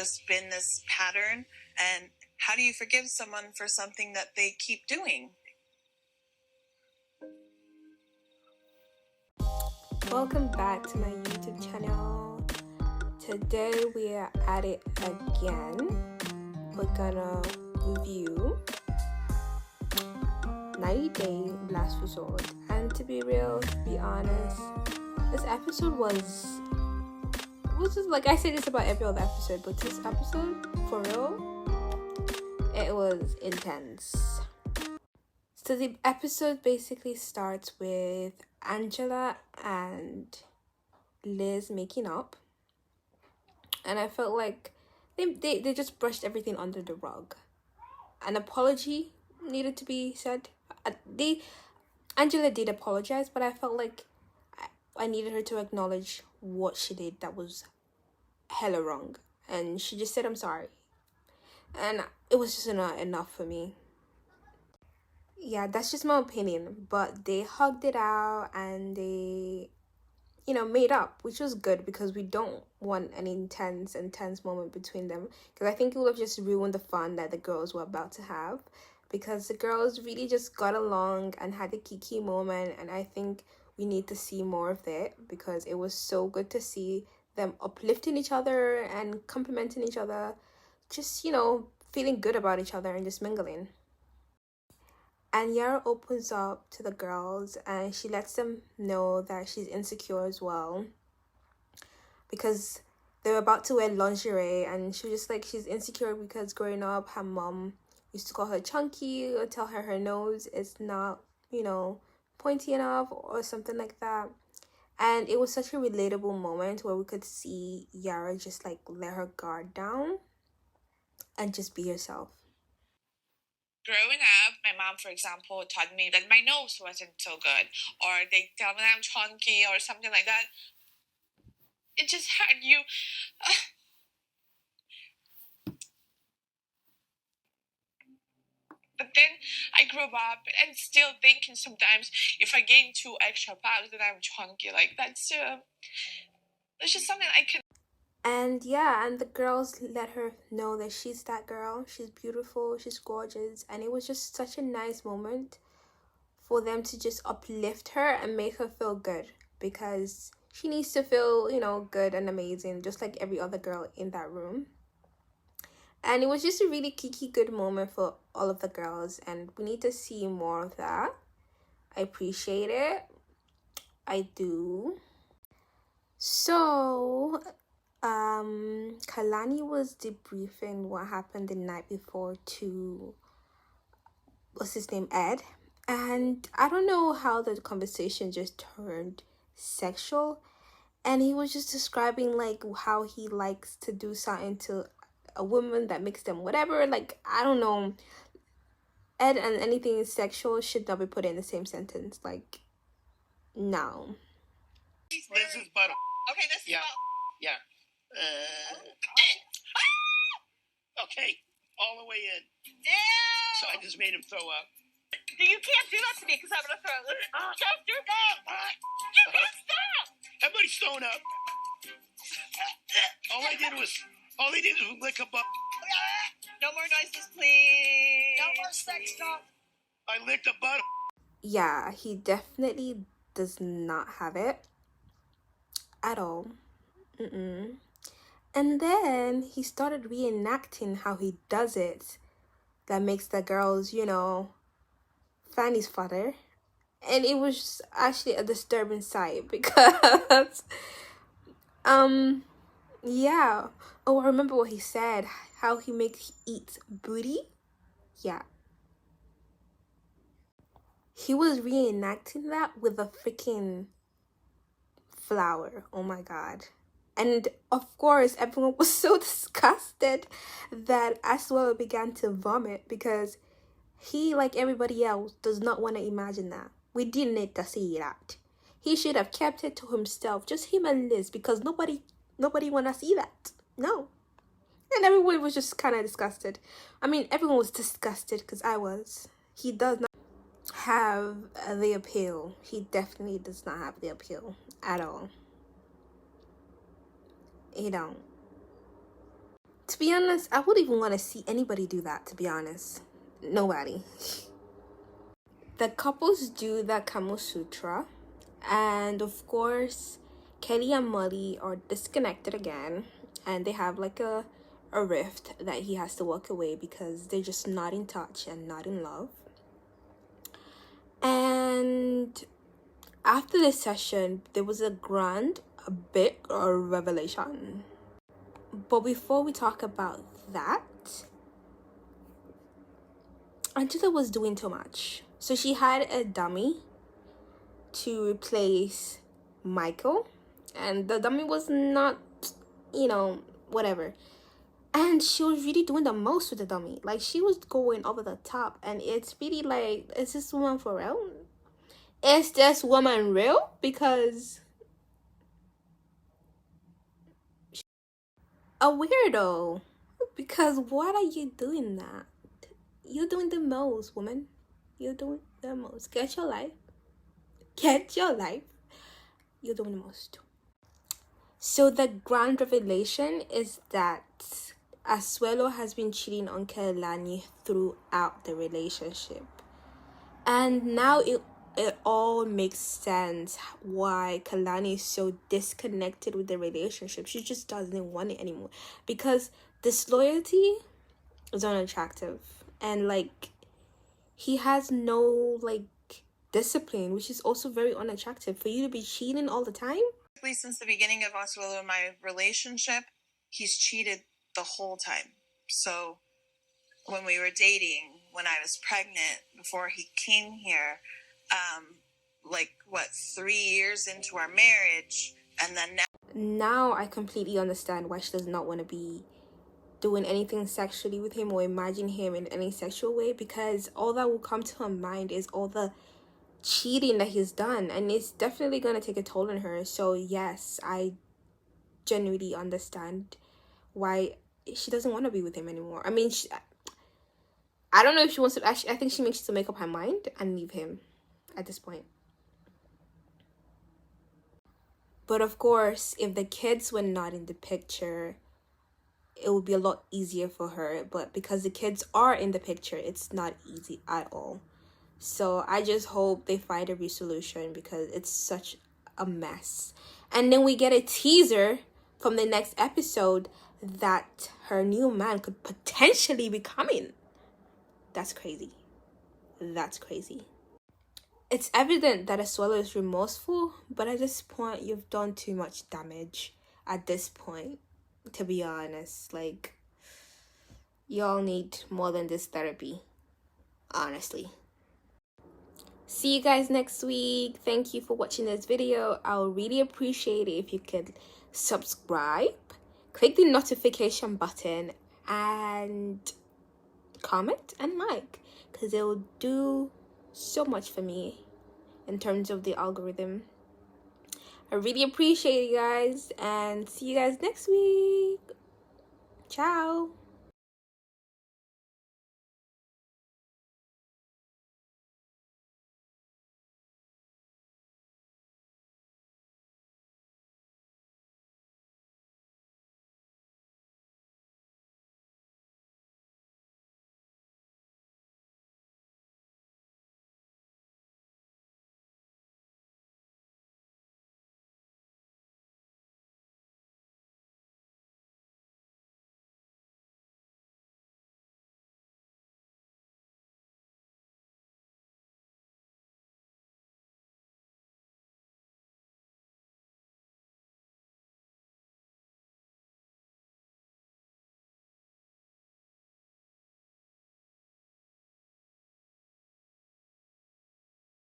just been this pattern, and how do you forgive someone for something that they keep doing? Welcome back to my YouTube channel. Today we are at it again. We're gonna review 90 Day Last Resort, and to be real, to be honest, this episode was just like I say this about every other episode, but this episode, for real, it was intense. So the episode basically starts with Angela and Liz making up, and I felt like they just brushed everything under the rug. An apology needed to be said. Angela did apologize, but I felt like I needed her to acknowledge what she did that was hella wrong, and she just said I'm sorry, and it was just not enough for me. Yeah, that's just my opinion, but they hugged it out and they made up, which was good because we don't want an intense moment between them, because I think it would have just ruined the fun that the girls were about to have, because the girls really just got along and had a kiki moment, and I think we need to see more of it because it was so good to see them uplifting each other and complimenting each other, just feeling good about each other and just mingling. And Yara opens up to the girls and she lets them know that she's insecure as well, because they were about to wear lingerie, and she was just like, she's insecure because growing up her mom used to call her chunky or tell her nose is not pointy enough or something like that. And it was such a relatable moment where we could see Yara just like let her guard down and just be herself. Growing up, my mom, for example, taught me that my nose wasn't so good, or they tell me I'm chunky or something like that. It just hurt you. But then I grew up and still thinking sometimes if I gain 2 extra pounds, then I'm chunky. Like that's just something I can. And yeah, and the girls let her know that she's that girl. She's beautiful, she's gorgeous. And it was just such a nice moment for them to just uplift her and make her feel good, because she needs to feel, good and amazing, just like every other girl in that room. And it was just a really kiki good moment for all of the girls, and we need to see more of that. I appreciate it. I do. So Kalani was debriefing what happened the night before to what's his name, Ed, and I don't know how the conversation just turned sexual, and he was just describing like how he likes to do something to a woman that makes them whatever. Like, I don't know, Ed and anything sexual should not be put in the same sentence. Like, no. This is butter. Okay, this is Yeah. Okay, all the way in. Yeah. So I just made him throw up. You can't do that to me because I'm gonna throw it. Just do that. You can't stop. Everybody's throwing up. All they did was lick a butt. No more noises, please. No more sex talk. I licked a butt. Yeah, he definitely does not have it at all. And then he started reenacting how he does it, that makes the girls, fannies flutter. And it was actually a disturbing sight because yeah. Oh, I remember what he said, how he eats booty. Yeah, he was reenacting that with a freaking flower. Oh my god. And of course everyone was so disgusted that Asuelo began to vomit, because he, like everybody else, does not want to imagine that. We didn't need to see that. He should have kept it to himself, just him and Liz, because nobody want to see that. No. And everyone was just kind of disgusted. I mean, everyone was disgusted because I was. He does not have the appeal. He definitely does not have the appeal at all. He don't. To be honest, I wouldn't even want to see anybody do that, to be honest. Nobody. The couples do the Kama Sutra, and of course, Kelly and Molly are disconnected again, and they have like a rift that he has to walk away because they're just not in touch and not in love. And after this session, there was a big revelation. But before we talk about that, Angela was doing too much. So she had a dummy to replace Michael, and the dummy was not, whatever. And she was really doing the most with the dummy. Like, she was going over the top, and it's really like, is this woman for real? Is this woman real? Because a weirdo. Because why are you doing that? You're doing the most, woman. You're doing the most. Get your life. You're doing the most. So the grand revelation is that Asuelo has been cheating on Kalani throughout the relationship. And now it all makes sense why Kalani is so disconnected with the relationship. She just doesn't want it anymore. Because disloyalty is unattractive. And, like, he has no, like, discipline, which is also very unattractive. For you to be cheating all the time? Since the beginning of Asuelu and my relationship, he's cheated the whole time. So when we were dating, when I was pregnant, before he came here, 3 years into our marriage, and then now I completely understand why she does not want to be doing anything sexually with him or imagine him in any sexual way, because all that will come to her mind is all the cheating that he's done, and it's definitely going to take a toll on her. So yes, I genuinely understand why she doesn't want to be with him anymore. I mean, I don't know if she wants to. Actually, I think she makes to make up her mind and leave him at this point. But of course, if the kids were not in the picture, it would be a lot easier for her. But because the kids are in the picture, it's not easy at all. So I just hope they find a resolution, because it's such a mess. And then we get a teaser from the next episode that her new man could potentially be coming. That's crazy. It's evident that Asuelu is remorseful, but at this point, you've done too much damage. At this point, to be honest, like, y'all need more than this therapy, honestly. See you guys next week. Thank you for watching this video. I would really appreciate it if you could subscribe, click the notification button, and comment and like, because it will do so much for me in terms of the algorithm. I really appreciate you guys, and see you guys next week. Ciao.